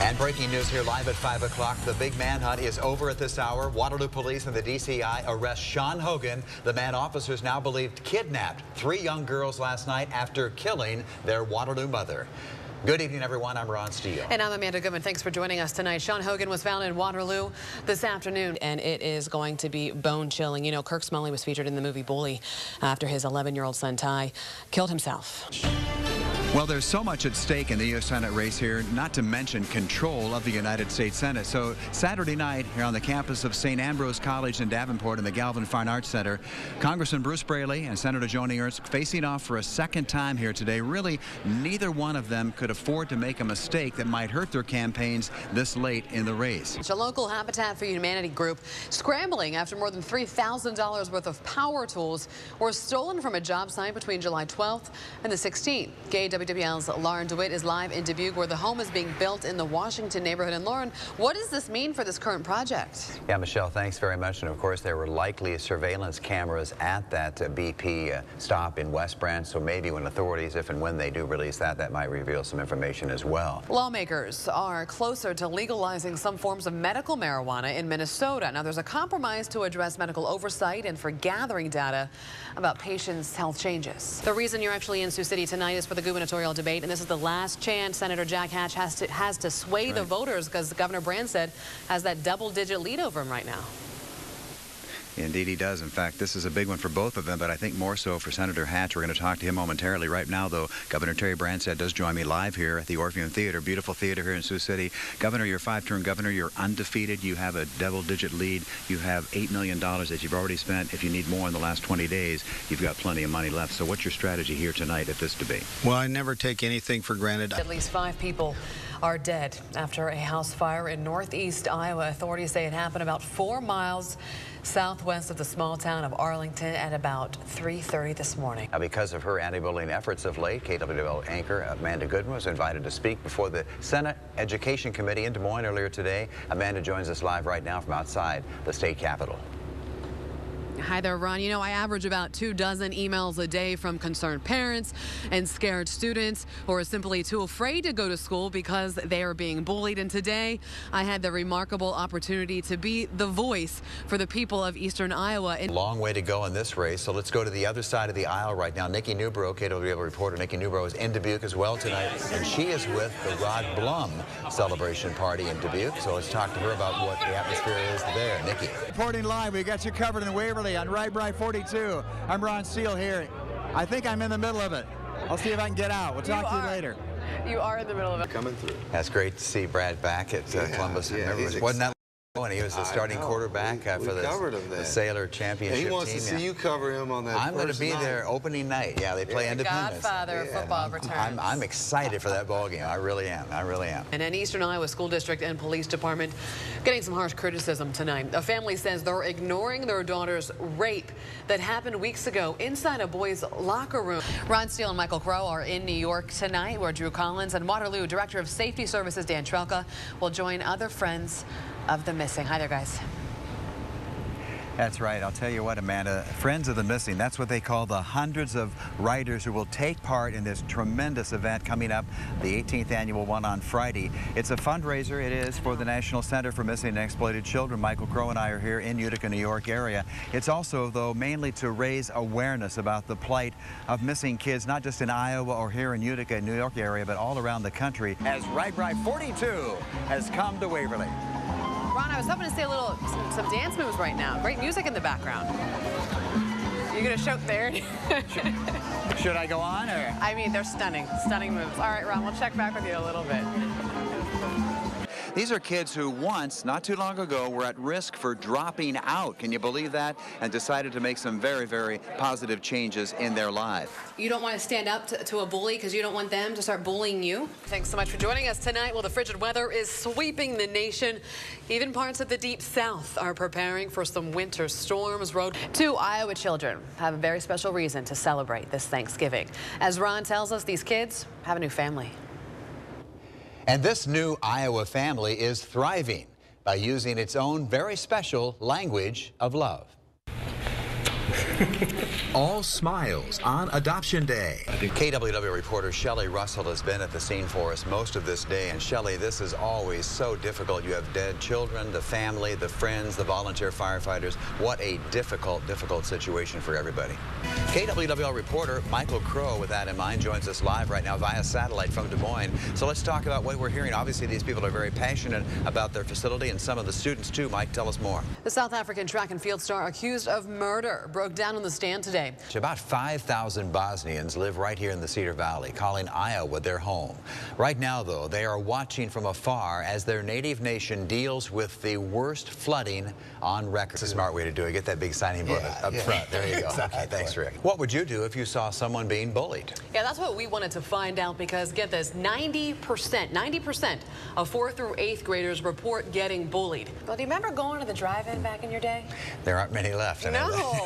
And breaking news here live at 5 o'clock. The big manhunt is over at this hour. Waterloo police and the DCI arrest Sean Hogan, the man officers now believed kidnapped 3 young girls last night after killing their Waterloo mother. Good evening, everyone. I'm Ron Steele. And I'm Amanda Goodman. Thanks for joining us tonight. Sean Hogan was found in Waterloo this afternoon, and it is going to be bone-chilling. You know, Kirk Smalley was featured in the movie Bully after his 11-year-old son, Ty, killed himself. Well, there's so much at stake in the U.S. Senate race here, not to mention control of the United States Senate. So Saturday night here on the campus of St. Ambrose College in Davenport in the Galvin Fine Arts Center, Congressman Bruce Braley and Senator Joni Ernst facing off for a second time here today. Really, neither one of them could afford to make a mistake that might hurt their campaigns this late in the race. It's a local Habitat for Humanity group scrambling after more than $3,000 worth of power tools were stolen from a job site between July 12th and the 16th. WWL's Lauren DeWitt is live in Dubuque, where the home is being built in the Washington neighborhood. And Lauren, what does this mean for this current project? Yeah, Michelle, thanks very much. And of course, there were likely surveillance cameras at that BP stop in West Branch. So maybe when authorities, if and when they do release that, that might reveal some information as well. Lawmakers are closer to legalizing some forms of medical marijuana in Minnesota. Now, there's a compromise to address medical oversight and for gathering data about patients' health changes. The reason you're actually in Sioux City tonight is for the gubernatorial debate, and this is the last chance Senator Jack Hatch has to sway the voters, because Governor Branstad has that double-digit lead over him right now. Indeed he does. In fact, this is a big one for both of them, but I think more so for Senator Hatch. We're going to talk to him momentarily. Right now, though, Governor Terry Branstad does join me live here at the Orpheum Theater, beautiful theater here in Sioux City. Governor, you're 5-term governor. You're undefeated. You have a double-digit lead. You have $8 million that you've already spent. If you need more in the last 20 days, you've got plenty of money left. So what's your strategy here tonight at this debate? Well, I never take anything for granted. At least 5 people are dead after a house fire in northeast Iowa. Authorities say it happened about 4 miles southwest of the small town of Arlington at about 3:30 this morning. Now, because of her anti-bullying efforts of late, KWL anchor Amanda Goodman was invited to speak before the Senate Education Committee in Des Moines earlier today. Amanda joins us live right now from outside the state capitol. Hi there, Ron. You know, I average about 24 emails a day from concerned parents and scared students who are simply too afraid to go to school because they are being bullied. And today, I had the remarkable opportunity to be the voice for the people of eastern Iowa. Long way to go in this race, so let's go to the other side of the aisle right now. Nikki Newbrough, KWL reporter Nikki Newbrough, is in Dubuque as well tonight, and she is with the Rod Blum celebration party in Dubuque. So let's talk to her about what the atmosphere is there. Nikki. Reporting live, we got you covered in Waverly on Right 42. I'm Ron Steele here. I think I'm in the middle of it. I'll see if I can get out. We'll talk to you later. You are in the middle of it. Coming through. That's great to see Brad back at Columbus. Yeah, Wasn't that when he was the starting quarterback for the Sailor Championship team? He wants to see you cover him on that. I'm going to be there opening night. Yeah, they play Independence. Godfather of football returns. I'm excited for that ball game. I really am. I really am. And an Eastern Iowa School District and Police Department getting some harsh criticism tonight. A family says they're ignoring their daughter's rape that happened weeks ago inside a boys' locker room. Ron Steele and Michael Crow are in New York tonight, where Drew Collins and Waterloo Director of Safety Services Dan Trelka will join other friends of the missing. Hi there, guys. That's right. I'll tell you what, Amanda, Friends of the Missing, that's what they call the hundreds of writers who will take part in this tremendous event coming up, the 18th annual one on Friday. It's a fundraiser. It is for the National Center for Missing and Exploited Children. Michael Crow and I are here in Utica, New York area. It's also, though, mainly to raise awareness about the plight of missing kids, not just in Iowa or here in Utica, New York area, but all around the country, as Right 42 has come to Waverly. Ron, I was hoping to see some dance moves right now. Great music in the background. You gonna show there? Should I go on, or? I mean, they're stunning moves. All right, Ron, we'll check back with you in a little bit. These are kids who once, not too long ago, were at risk for dropping out. Can you believe that? And decided to make some very, very positive changes in their lives. You don't want to stand up to a bully because you don't want them to start bullying you? Thanks so much for joining us tonight. Well, the frigid weather is sweeping the nation. Even parts of the deep south are preparing for some winter storms. 2 Iowa children have a very special reason to celebrate this Thanksgiving. As Ron tells us, these kids have a new family. And this new Iowa family is thriving by using its own very special language of love. all smiles on Adoption Day. KWW reporter Shelley Russell has been at the scene for us most of this day. And Shelley, this is always so difficult. You have dead children, the family, the friends, the volunteer firefighters. What a difficult situation for everybody. KWWL reporter Michael Crow, with that in mind, joins us live right now via satellite from Des Moines. So let's talk about what we're hearing. Obviously, these people are very passionate about their facility, and some of the students too. Mike, tell us more. The South African track and field star accused of murder broke down on the stand today. About 5,000 Bosnians live right here in the Cedar Valley, calling Iowa their home. Right now, though, they are watching from afar as their native nation deals with the worst flooding on record. It's a smart way to do it. Get that big signing board up front. There you go. Exactly. Okay, thanks, Rick. What would you do if you saw someone being bullied? Yeah, that's what we wanted to find out, because get this, 90% of 4th through 8th graders report getting bullied. Well, do you remember going to the drive-in back in your day? There aren't many left. No.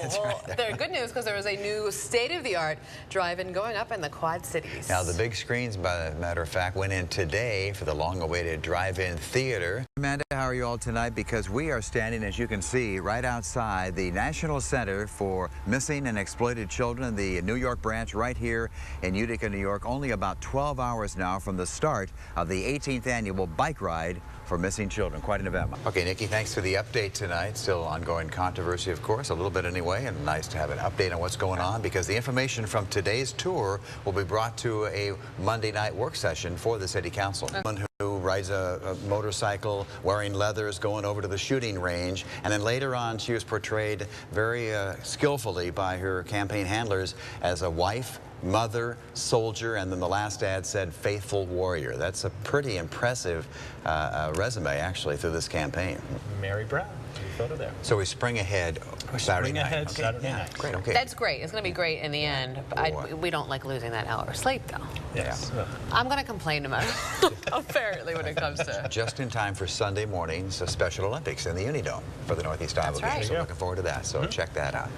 That's Well, right. there's good news, because there is a new state-of-the-art drive-in going up in the Quad Cities. Now, the big screens, by the matter of fact, went in today for the long-awaited drive-in theater. Amanda, how are you all tonight? Because we are standing, as you can see, right outside the National Center for Missing and Exploited Children, the New York branch right here in Utica, New York, only about 12 hours now from the start of the 18th annual bike ride for missing children. Quite an event. Okay, Nikki, thanks for the update tonight. Still ongoing controversy, of course, a little bit anyway, and nice to have an update on what's going on, because the information from today's tour will be brought to a Monday night work session for the City Council. Someone who rides a motorcycle, wearing leathers, going over to the shooting range, and then later on she was portrayed very skillfully by her campaign handlers as a wife, mother, soldier, and then the last ad said faithful warrior. That's a pretty impressive resume, actually, through this campaign. Mary Brown, your photo there. So we spring ahead Saturday night. Ahead Saturday night. Great, okay. That's great. It's going to be great in the end. We don't like losing that hour of sleep, though. Yes. Yeah. I'm going to complain about it, apparently, when it comes to... Just in time for Sunday morning's Special Olympics in the Unidome for the Northeast Iowa That's right. Games. So looking forward to that. So check that out.